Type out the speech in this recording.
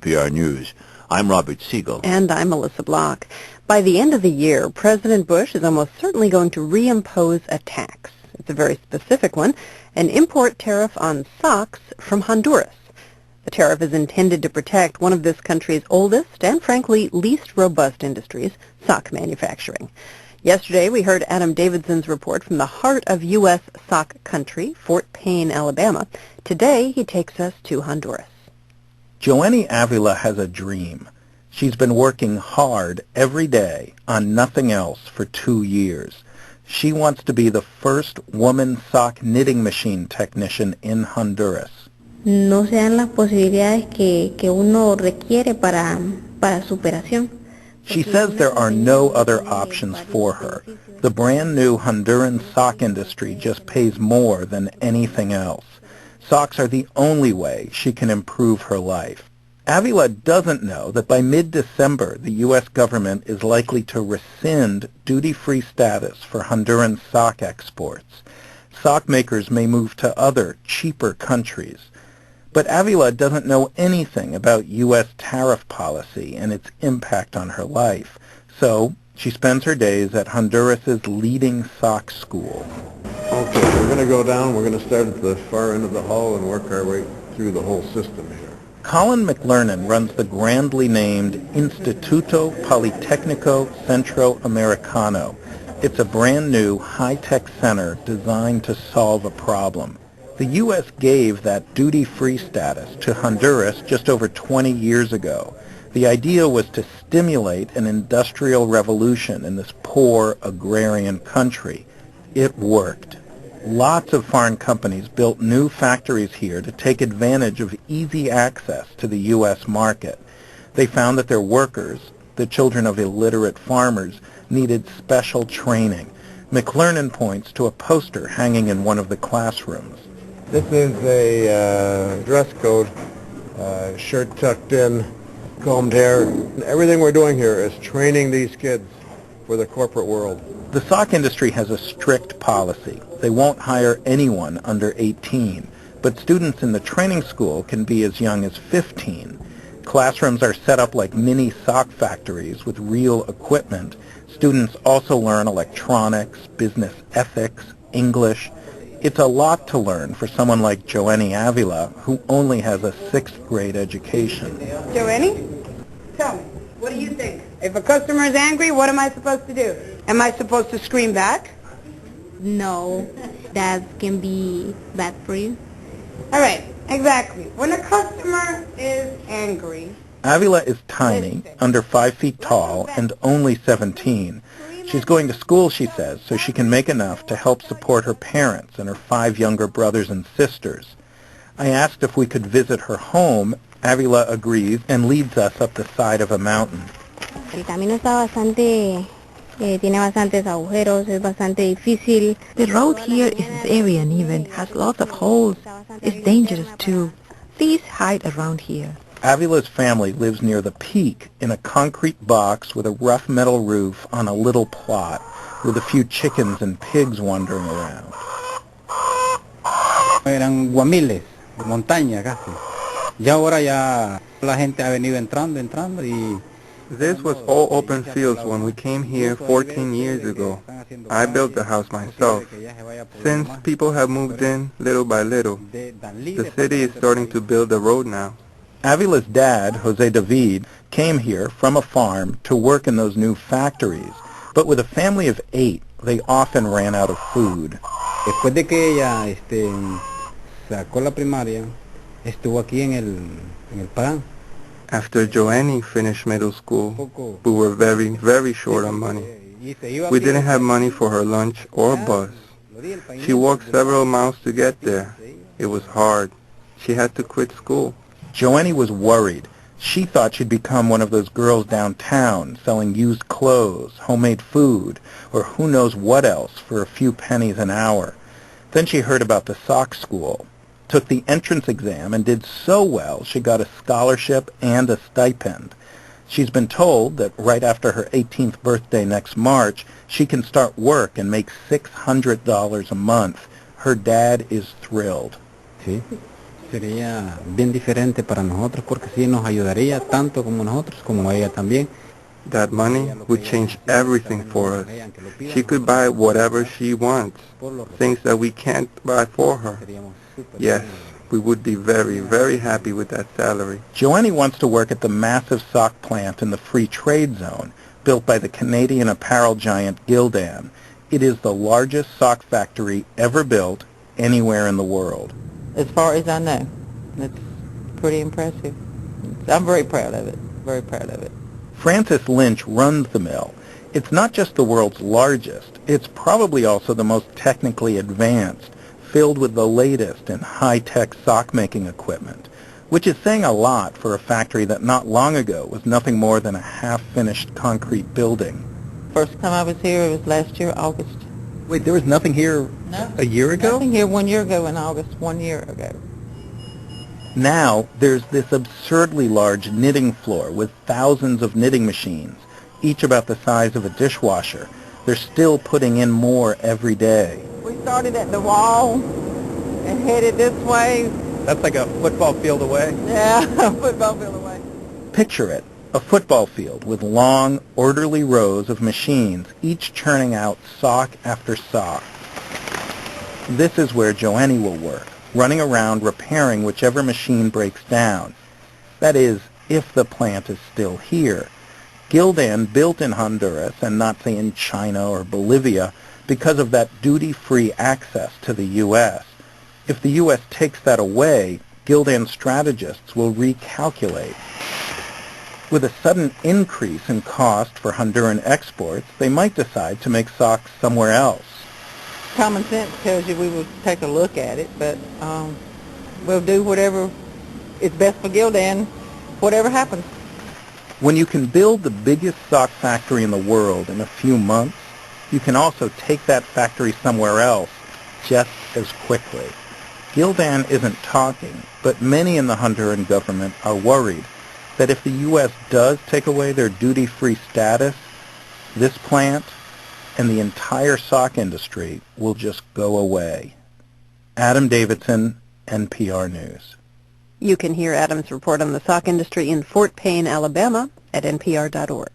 NPR News. I'm Robert Siegel. And I'm Melissa Block. By the end of the year, President Bush is almost certainly going to reimpose a tax. It's a very specific one, an import tariff on socks from Honduras. The tariff is intended to protect one of this country's oldest and, frankly, least robust industries, sock manufacturing. Yesterday, we heard Adam Davidson's report from the heart of U.S. sock country, Fort Payne, Alabama. Today, he takes us to Honduras. Joanny Avila has a dream. She's been working hard every day on nothing else for 2 years. She wants to be the first woman sock knitting machine technician in Honduras. No se dan las posibilidades que uno requiere para superación. She says there are no other options for her. The brand new Honduran sock industry just pays more than anything else. Socks are the only way she can improve her life. Avila doesn't know that by mid-December, the U.S. government is likely to rescind duty-free status for Honduran sock exports. Sock makers may move to other, cheaper countries. But Avila doesn't know anything about U.S. tariff policy and its impact on her life. So she spends her days at Honduras' leading sock school. Okay, we're going to go down. We're going to start at the far end of the hall and work our way through the whole system here. Colin McLernan runs the grandly named Instituto Politécnico Centroamericano. It's a brand new high-tech center designed to solve a problem. The U.S. gave that duty-free status to Honduras just over 20 years ago. The idea was to stimulate an industrial revolution in this poor agrarian country. It worked. Lots of foreign companies built new factories here to take advantage of easy access to the U.S. market. They found that their workers, the children of illiterate farmers, needed special training. McLernan points to a poster hanging in one of the classrooms. This is a dress code, shirt tucked in, combed hair. Everything we're doing here is training these kids for the corporate world. The sock industry has a strict policy. They won't hire anyone under 18, but students in the training school can be as young as 15. Classrooms are set up like mini sock factories with real equipment. Students also learn electronics, business ethics, English. It's a lot to learn for someone like Joanny Avila, who only has a 6th grade education. Joanny, tell me, what do you think? If a customer is angry, what am I supposed to do? Am I supposed to scream back? No, that can be bad for you. All right, exactly. When a customer is angry... Avila is tiny, under 5 feet tall, and only 17. She's going to school, she says, so she can make enough to help support her parents and her 5 younger brothers and sisters. I asked if we could visit her home. Avila agrees and leads us up the side of a mountain. El camino está bastante, tiene bastantes agujeros, es bastante difícil. The road here isn't very uneven, has lots of holes. It's dangerous too. Please hide around here. Avila's family lives near the peak in a concrete box with a rough metal roof on a little plot with a few chickens and pigs wandering around. Eran guamiles, montaña casi. Ya ahora ya la gente ha venido entrando y... This was all open fields when we came here 14 years ago. I built the house myself. Since people have moved in little by little, the city is starting to build the road now. Avila's dad, Jose David, came here from a farm to work in those new factories. But with a family of 8, they often ran out of food. Después de que ella sacó la primaria, estuvo aquí en el plan. After Joanny finished middle school, we were very, very short on money. We didn't have money for her lunch or bus. She walked several miles to get there. It was hard. She had to quit school. Joanny was worried. She thought she'd become one of those girls downtown selling used clothes, homemade food, or who knows what else for a few pennies an hour. Then she heard about the sock school, took the entrance exam, and did so well she got a scholarship and a stipend. She's been told that right after her 18th birthday next March, she can start work and make $600 a month. Her dad is thrilled. Sí. Sería bien diferente para nosotros porque sí nos ayudaría tanto como nosotros como ella también. That money would change everything for us. She could buy whatever she wants, things that we can't buy for her. Yes, we would be very, very happy with that salary. Joanie wants to work at the massive sock plant in the Free Trade Zone, built by the Canadian apparel giant Gildan. It is the largest sock factory ever built anywhere in the world. As far as I know, it's pretty impressive. I'm very proud of it, very proud of it. Frances Lynch runs the mill. It's not just the world's largest, it's probably also the most technically advanced, filled with the latest in high-tech sock-making equipment, which is saying a lot for a factory that not long ago was nothing more than a half-finished concrete building. First time I was here, it was last year, August. Wait, there was nothing here a year ago? Nothing here 1 year ago in August, 1 year ago. Now, there's this absurdly large knitting floor with thousands of knitting machines, each about the size of a dishwasher. They're still putting in more every day. We started at the wall and headed this way. That's like a football field away? Yeah, a football field away. Picture it, a football field with long, orderly rows of machines, each churning out sock after sock. This is where Joanie will work, running around repairing whichever machine breaks down. That is, if the plant is still here. Gildan built in Honduras and not, say, in China or Bolivia because of that duty-free access to the U.S. If the U.S. takes that away, Gildan strategists will recalculate. With a sudden increase in cost for Honduran exports, they might decide to make socks somewhere else. Common sense tells you we will take a look at it, but we'll do whatever is best for Gildan, whatever happens. When you can build the biggest sock factory in the world in a few months, you can also take that factory somewhere else just as quickly. Gildan isn't talking, but many in the Honduran government are worried that if the U.S. does take away their duty-free status, this plant and the entire sock industry will just go away. Adam Davidson, NPR News. You can hear Adam's report on the sock industry in Fort Payne, Alabama at npr.org.